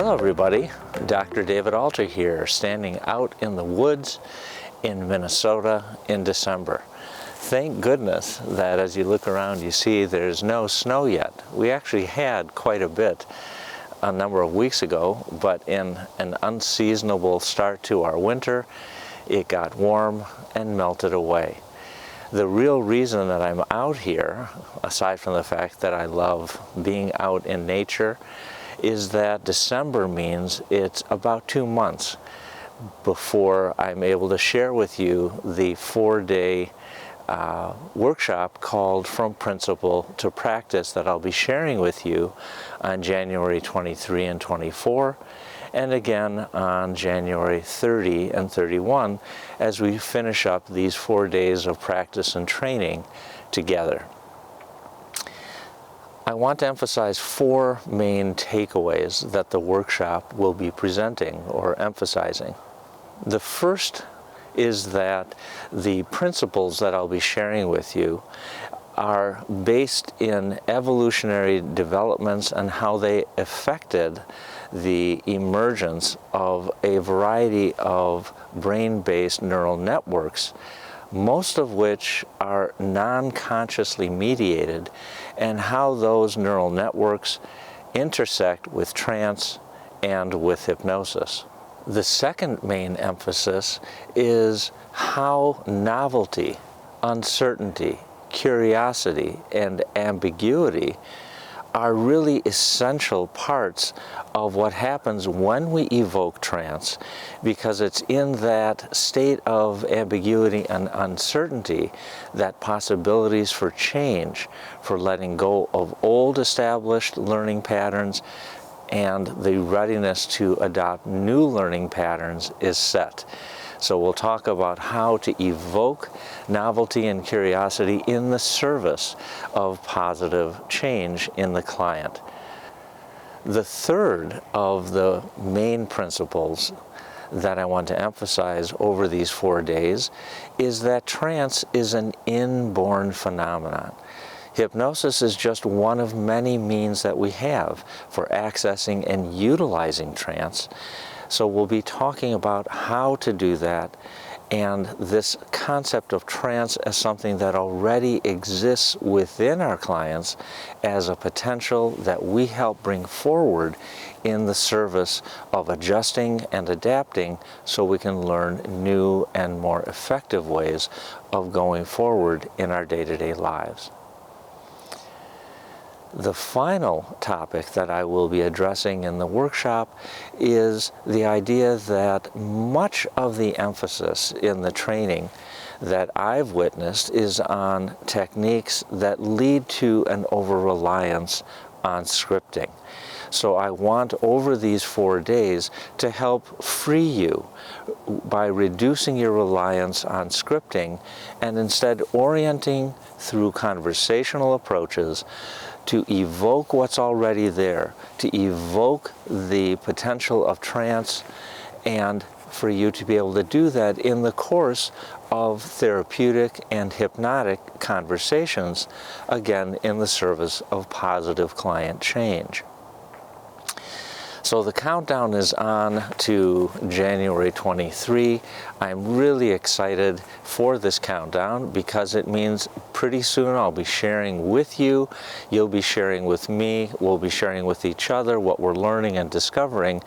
Hello everybody, Dr. David Alter here, standing out in the woods in Minnesota in December. Thank goodness that as you look around you see there's no snow yet. We actually had quite a bit a number of weeks ago, but in an unseasonable start to our winter, it got warm and melted away. The real reason that I'm out here, aside from the fact that I love being out in nature, is that December means it's about 2 months before I'm able to share with you the 4-day workshop called From Principle to Practice that I'll be sharing with you on January 23 and 24, and again on January 30 and 31 as we finish up these 4 days of practice and training together. I want to emphasize 4 main takeaways that the workshop will be presenting or emphasizing. The first is that the principles that I'll be sharing with you are based in evolutionary developments and how they affected the emergence of a variety of brain-based neural networks, most of which are non-consciously mediated, and how those neural networks intersect with trance and with hypnosis. The second main emphasis is how novelty, uncertainty, curiosity, and ambiguity are really essential parts of what happens when we evoke trance, because it's in that state of ambiguity and uncertainty that possibilities for change, for letting go of old established learning patterns and the readiness to adopt new learning patterns is set. So we'll talk about how to evoke novelty and curiosity in the service of positive change in the client. The third of the main principles that I want to emphasize over these 4 days is that trance is an inborn phenomenon. Hypnosis is just one of many means that we have for accessing and utilizing trance. So we'll be talking about how to do that, and this concept of trance as something that already exists within our clients as a potential that we help bring forward in the service of adjusting and adapting so we can learn new and more effective ways of going forward in our day-to-day lives. The final topic that I will be addressing in the workshop is the idea that much of the emphasis in the training that I've witnessed is on techniques that lead to an over-reliance on scripting. So I want over these 4 days to help free you by reducing your reliance on scripting and instead orienting through conversational approaches to evoke what's already there, to evoke the potential of trance, and for you to be able to do that in the course of therapeutic and hypnotic conversations, again in the service of positive client change. So the countdown is on to January 23. I'm really excited for this countdown because it means pretty soon I'll be sharing with you, you'll be sharing with me, we'll be sharing with each other what we're learning and discovering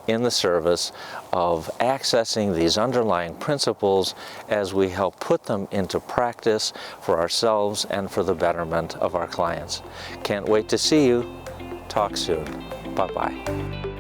in the service of accessing these underlying principles as we help put them into practice for ourselves and for the betterment of our clients. Can't wait to see you. Talk soon. Bye-bye.